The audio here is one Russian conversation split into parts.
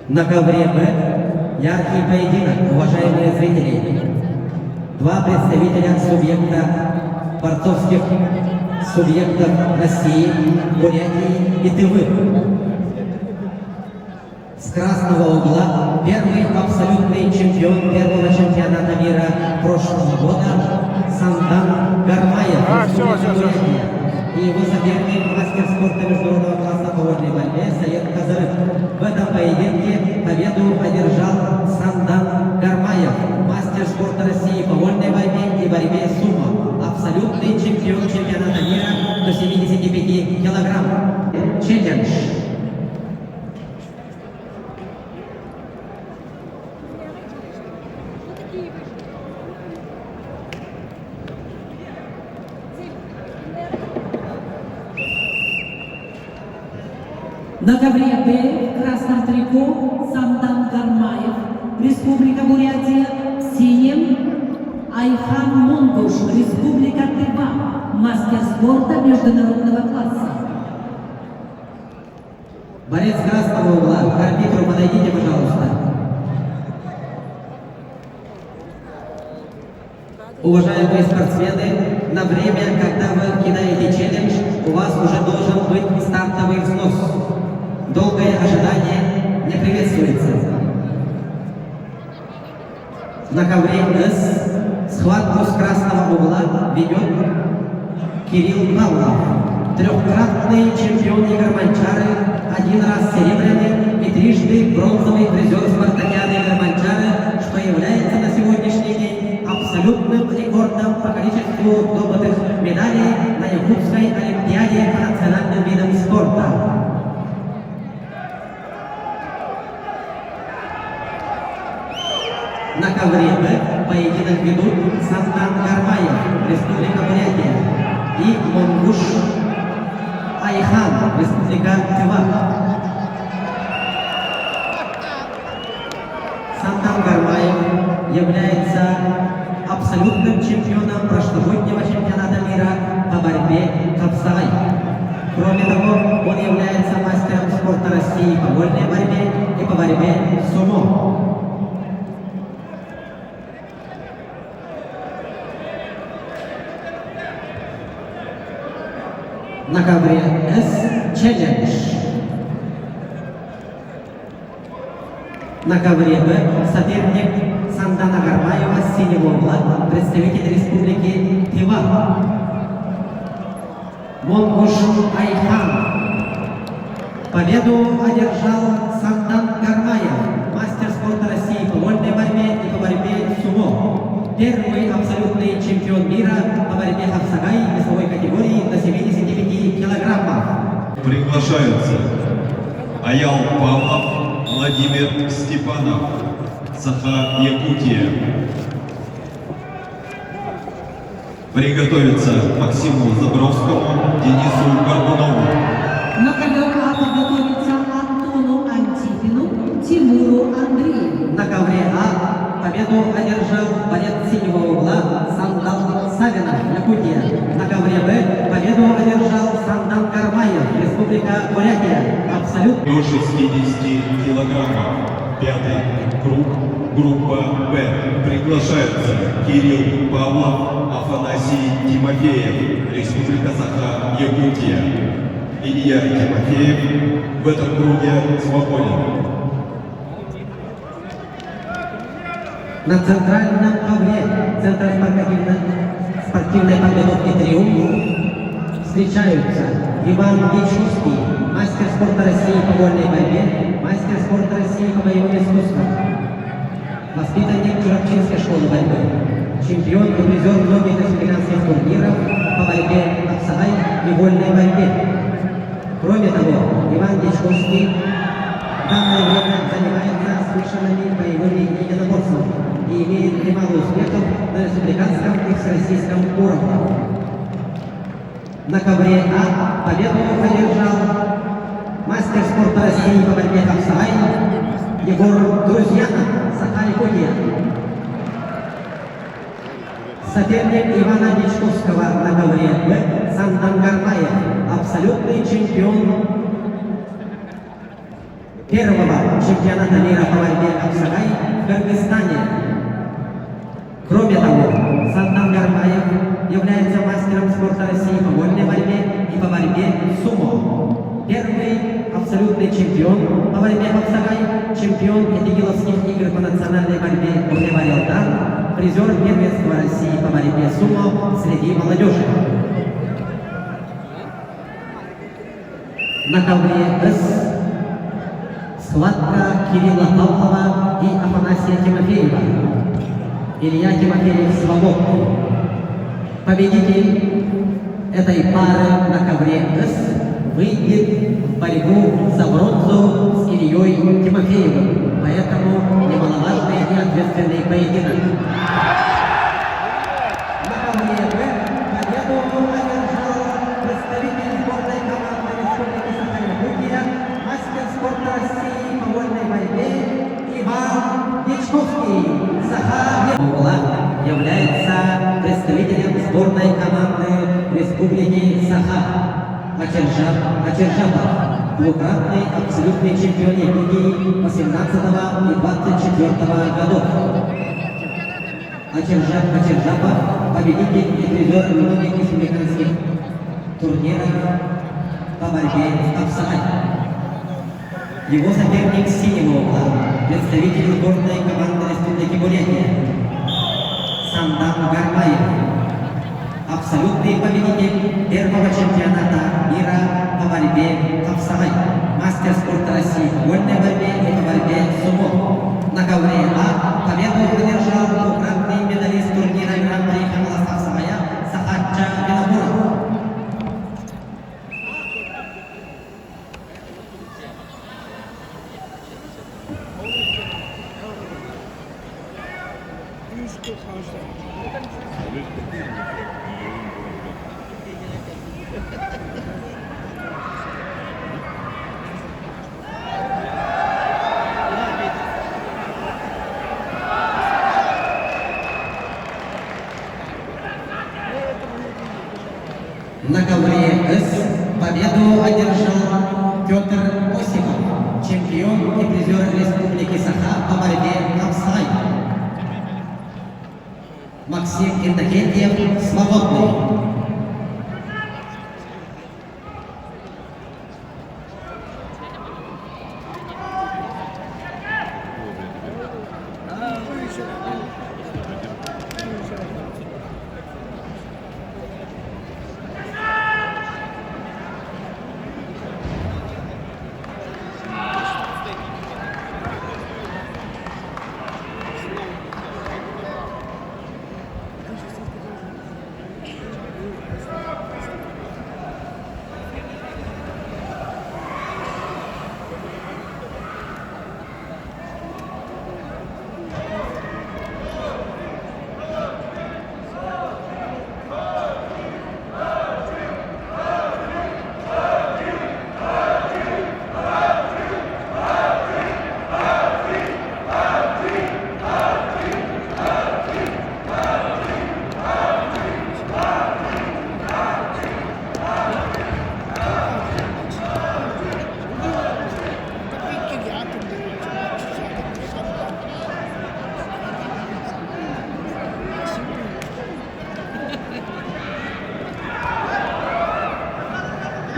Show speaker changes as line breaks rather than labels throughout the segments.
На ковре Б яркий поединок, уважаемые зрители. Два представителя борцовских субъектов России, Бурятии и Тывы. С красного угла первый абсолютный чемпион первого чемпионата мира прошлого года Сандан Гармаев. И его соперник мастер спорта международного класса по вольной борьбе Саид Казарык. В этом поединке победу одержал Сандан Гармаев, мастер спорта России по вольной борьбе и борьбе сумо, абсолютный чемпион чемпионата мира до 75 килограмм. Челлендж.
На ковре Б в красном трико Сандан Гармаев, Республика Бурятия, в синем Айхан Монгуш, Республика Тыва, мастер спорта международного класса.
Борец красного угла, к арбитру подойдите, пожалуйста. Уважаемые спортсмены, на время, когда вы кидаете челлендж, у вас уже должен быть стартовый взнос. Долгое ожидание не приветствуется. На ковре С схватку с красного угла ведет Кирилл Павлов, трехкратный чемпион Игорь Манчары, один раз серебряный и трижды бронзовый призер спартакиады Игорь Манчары, что является на сегодняшний день абсолютным рекордом по количеству добытых медалей на Якутской олимпиаде по национальным видам спорта. На ковре Б поединок ведут Сандан Гармаев, Республика Бурятия, и Монгуш Айхан, Республика Тыва. Сандан Гармаев является абсолютным чемпионом прошлогоднего чемпионата мира по борьбе капсай. Кроме того, он является мастером спорта России по вольной борьбе и по борьбе сумо. На ковре С челлендж. На ковре Б соперник Сандана Гармаева с синего угла, представитель Республики Тыва, Монгуш Айхан. Победу одержал Сандан Гармаев, мастер спорта России по вольной борьбе и по борьбе сумо. Первый абсолютный чемпион мира по борьбе хапсагай весовой категории до 75 килограммов.
Приглашаются Аял Павлов, Владимир Степанов, Саха, Якутия. Приготовиться Максиму Забровскому, Денису Горбунову.
На ковер А подготовиться Антону Антипину, Тимуру Андрееву.
На ковре А победу одержал борец синего угла Сандан Савинов, Якутия. На ковре Б победу одержал Сандан Гармаев, Республика Бурятия. Абсолютно.
До 60 килограммов. Пятый круг. Группа Б. Приглашаются Кирилл Павлов, Афанасий Тимофеев, Республика Саха, Якутия. Илья Тимофеев в этом круге свободен.
На центральном ковре Центра спортивной подготовки «Триумф» встречаются Иван Дичковский, мастер спорта России по вольной борьбе, мастер спорта России по боевым искусствам, воспитанник Чурапчинской школы борьбы, чемпион и призер многих республиканских турниров по борьбе капсай и вольной борьбе. Кроме того, Иван Дичковский в данное время занимается смешанными боевыми единоборствами и имеет немало успехов на республиканском и всероссийском уровне. На ковре А победу одержал мастер спорта России по борьбе капсай Егор Друзьянов, Саха-Якутия. Соперник Ивана Дичковского на ковре Б Сандан Гармаев, абсолютный чемпион первого чемпионата мира по борьбе Аксагай в Кыргызстане. Кроме того, Сандан Гармаев является мастером спорта России по вольной борьбе и по борьбе сумо. Первый абсолютный чемпион по борьбе Аксагай, чемпион Эдигиловских игр по национальной борьбе Бухнева Элдан, призер первенства России по борьбе сумо среди молодежи. На ковре С схватка Кирилла Талхова и Афанасия Тимофеева. Илья Тимофеев свободный. Победитель этой пары на ковре С выйдет в борьбу за бронзу с Ильей Тимофеевым. Поэтому немаловажный и ответственный поединок. На ковре Б победу одержал представитель сборной команды Республики Саха-Якутия, мастер спорта России по вольной борьбе Иван Дичковский. Саха является представителем сборной команды Республики Саха. Ачержапов, двукратный абсолютный чемпион Якутии 18 и 24 годов. Ачержапов, победитель и призер многих республиканских турниров по борьбе в Аксагай. Его соперник синего угла, представитель сборной команды Республики Бурятия Сандан Гармаев, абсолютный победитель первого чемпионата мира по борьбе в Аксагай, мастер спорта России по вольной борьбе и по борьбе сумо. На ковре А победу одержал двукратный медалист турнира Гран-при Хамалас Аксагая Сахатча Бинабуров. На ковре С победу одержал Петр Осипов, чемпион и призер Республики Саха по борьбе в Аксагай. Максим Иннокентьев свободный.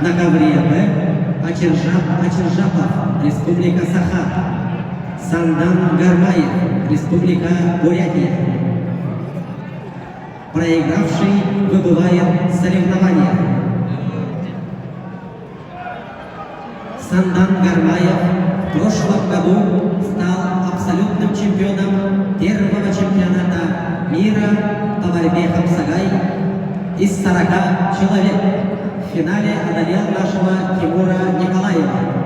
На ковре Б Ачержапов, Республика Саха, Сандан Гармаев, Республика Бурятия. Проигравший выбывает соревнования. Сандан Гармаев в прошлом году стал абсолютным чемпионом первого чемпионата мира по борьбе в Аксагай из 40 человек. В финале одолел нашего Тимура Николаева.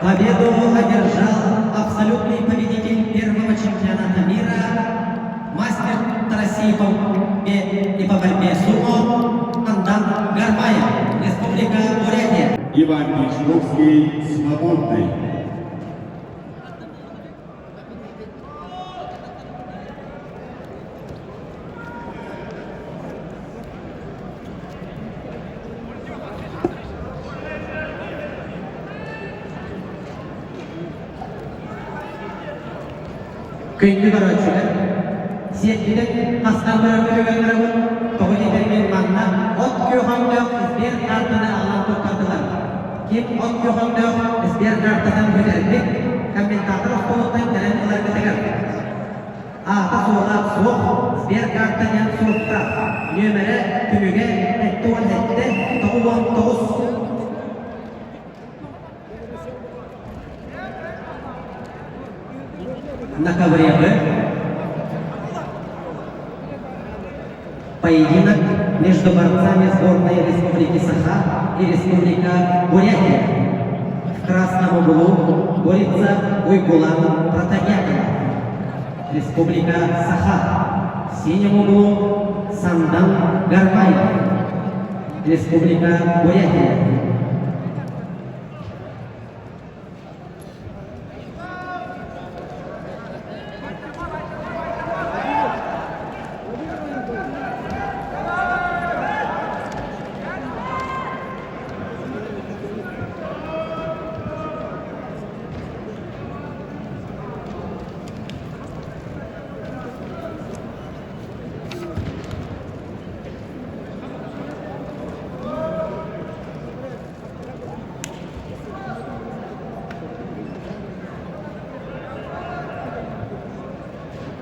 Победу одержал абсолютный победитель первого чемпионата мира, мастер России по борьбе и по борьбе сумо Андан Гармаев, Республика Бурятия.
Иван Вишновский, свободный.
Kıymetli öğrenciler, siyetlilik hastaları görevlerinin doğru yeterliğin manna ot köhönde izber kartını alan kurtardılar. Kim ot köhönde izber kartından götürmek, kommentator stoluktan gelen olarga tegar. Ata soğuk soğuk izber kartından soğukta nömere tümüge etti ol etti 99. Накавребы. Поединок между борцами сборной Республики Саха и Республика Бурятия. В красном углу борется Уйгулан Протагякова, Республика Саха. В синем углу Сандан Гармаев, Республика Бурятия.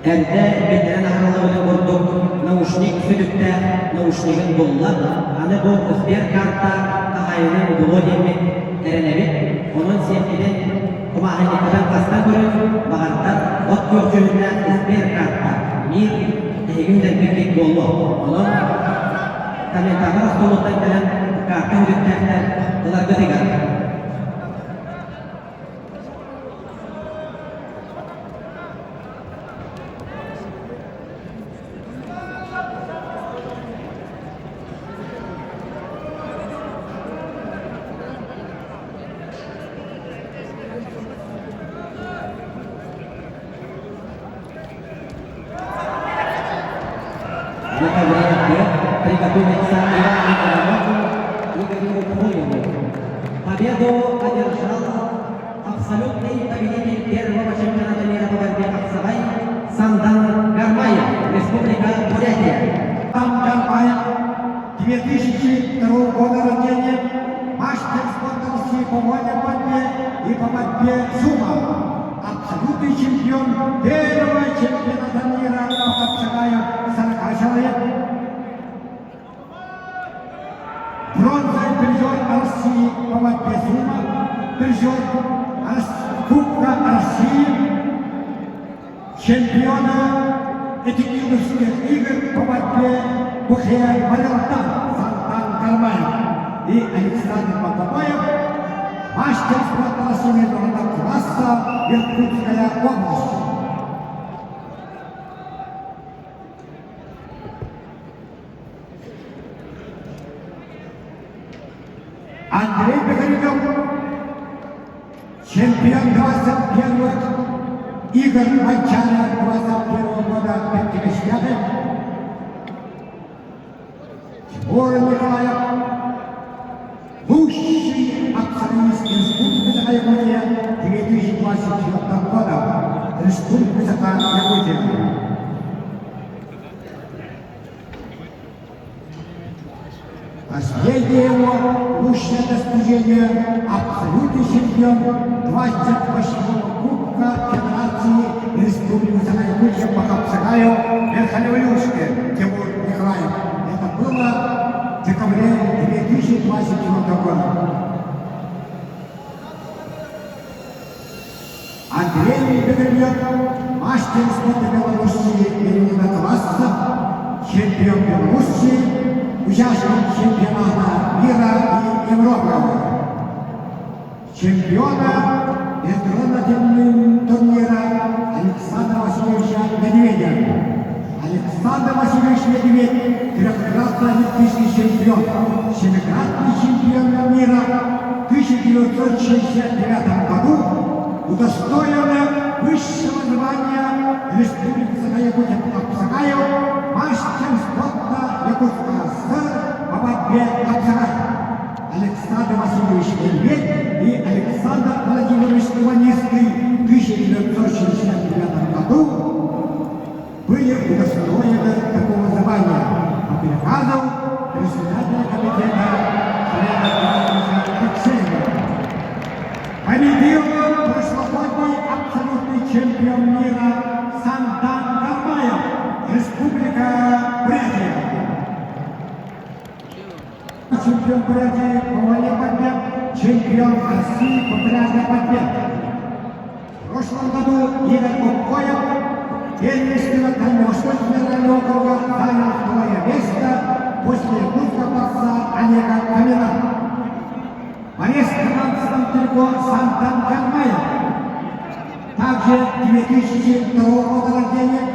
Әрді беттерін аралауына бұрдық, наушник сүлікті, наушнигін бұлла, аны бұл үзбер карта тағайының бұлы демек әрінәбет, оның сетеден құмағайнекадан қастан көрін, бағарттан от көк жөніне үзбер карта, мир әйгіндер бекет болу, оның комментатор столуттан кәлін карта үдіктәқтер оларға дегар. Приготовиться Игорю Пулину. Победу одержал абсолютный победитель первого чемпионата мира по борьбе Аксабай Сандан Гармаев, Республика Бурятия.
Сандан Гармаев, 2002 года рождения, мастер спорта России по вольной борьбе и по борьбе сумо. Абсолютный чемпион первого чемпионата мира по Аксабаю 40 человек. Бронзовый призер России по борьбе сумо, призер Кубка России, чемпиона этих юношеских игр по борьбе Бухея Валентан Сандан Гармаев и Александр Бабаев, мастер спорта России международного класса, Иркутская область. Андрей Бехариков, чемпион 21 игр в начале 21 года Пятигорска. Тимур Николаев, лучший абсолютный республика Саха-Якутия 2024 года, Республика Саха-Якутия. Последнее его лучшее достижение – абсолютный чемпион 28-го Кубка Федерации Республики Саха-Якутия по Капсагаю Верхолевлюшке Тимур Николаев. Это было в декабре 2024 года. Андрей Беглев, мастер спорта Белоруссии международного класса, чемпион Белоруссии, участник чемпионата мира и Европы. чемпиона международного турнира Александра Васильевича Медведя. Александр Васильевич Медведь – трехкратный олимпийский чемпион, семикратный чемпион мира в 1969 году, удостоен высшего звания Республики Саха-Якутия мастер спорта Якутского СССР по борьбе Апсарай. Александр Васильевич Медведь и Александр Владимирович Иванистый в 1969 году были удостоены такого звания по приказу председателя комитета Алексеева. Победил прошлогодний абсолютный чемпион мира Сандан Гармаев, Республика Бурятия. Чемпион Бурятии по вольной борьбе, чемпион России по пляжной борьбе. В прошлом году Игорь Кукоев, первенство Дальневосточного федерального округа, занял второе место после якутского борца Олега Камина. Борец в канадском трико Сандан Гармаев. Также 2002 года рождения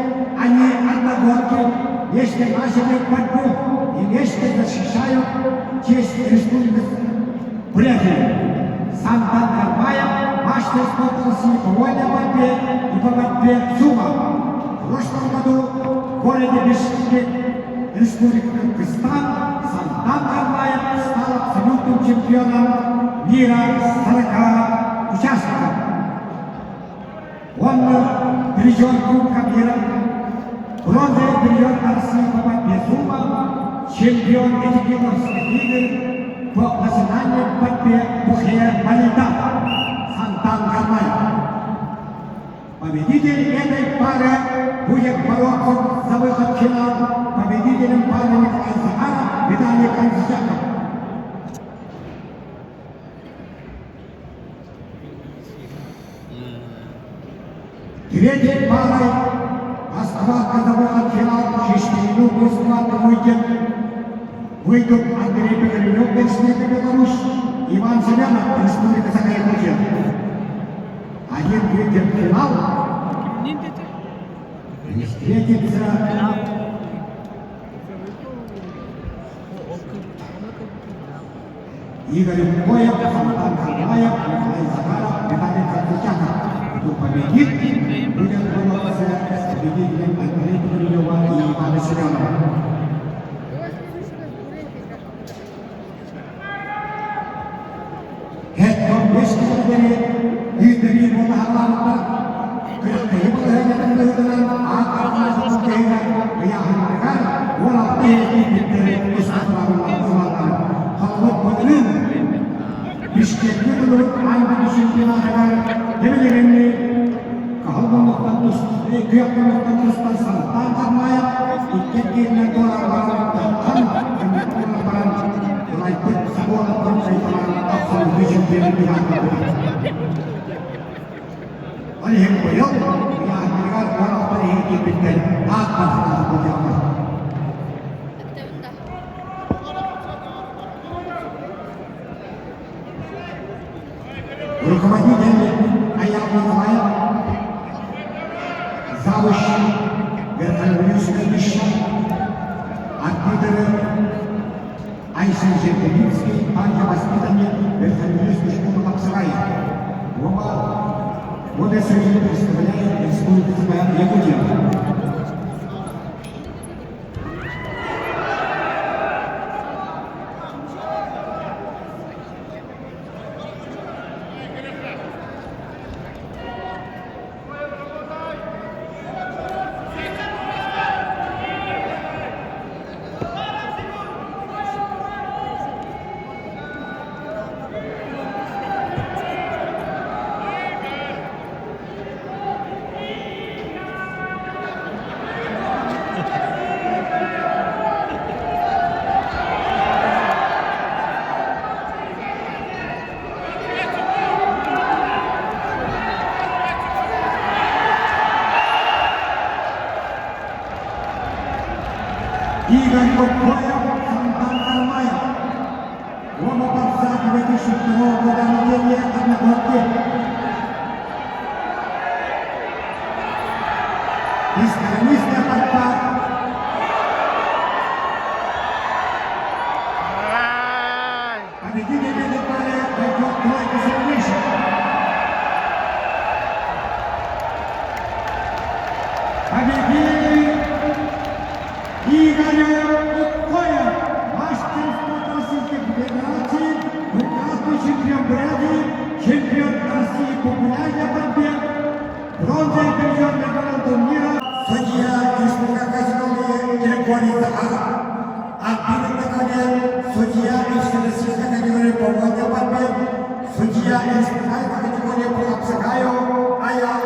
они одногодки вместе начали борьбу и вместе защищают честь Республики Бурятия. Сандан Гармаев – мастер спорта России по вольной борьбе и по борьбе сумо. В прошлом году в городе Бишкек, Республика Кыргызстан, Сандан Гармаев стал абсолютным чемпионом мира с 40 участников. Он призер Кубка мира, бронзовый призер России по борьбе сумо, чемпион этикетовских игр по национальной борьбе Бухе Балита Сандан Гармаев. Победитель этой пары будет бороться за выход в финал. Победителем пары Николай Захаров, Виталий Константинов. Третьей парой схватка за выход в финал. Через 4 минуты схватка выйдут Андрей Погорелюк, Республика Беларусь, Иван Семенов, Республика Саха-Якутия. Один выйдет в финал и встретится Игорь Кукоев, Сандан Гармаев, Николай Захаров, Виталий Константинов. Кто победит, будет бороться с победителем Андрея Погорелюка и Ивана Семенова. Dari bola halang kerana ibu hanya dengan akar masuk ke yang mereka bola tinggi dari pusat lawan. Kalau betul, Bishkek itu anda disimpulkan dengan ini. Kalau melakukan dia melakukan Sandan Garmaya, ikutnya bola dan bola mulai sebuah persaingan absolut champion di hadapan. Oleh itu, yang mereka orang pergi pintar apa sahaja berjalan. Rukovodитель Аял Николаев, завучи Верховной Мишна, арбитры Айсен Жертвинский, партия воспитания Верховной школы Апсарая. Вот это представляет Республика Саха-Якутия. Игорь Кукоев, Сандан Гармаев. Оба борца 2002 года рождения, чемпион России по гулянию борьбе, бронзовый призер мирового турнира, судья из категории Григорий Захаров, а перед наконец судья из российской категории по военной борьбе, судья из категории по Апсакаю, а я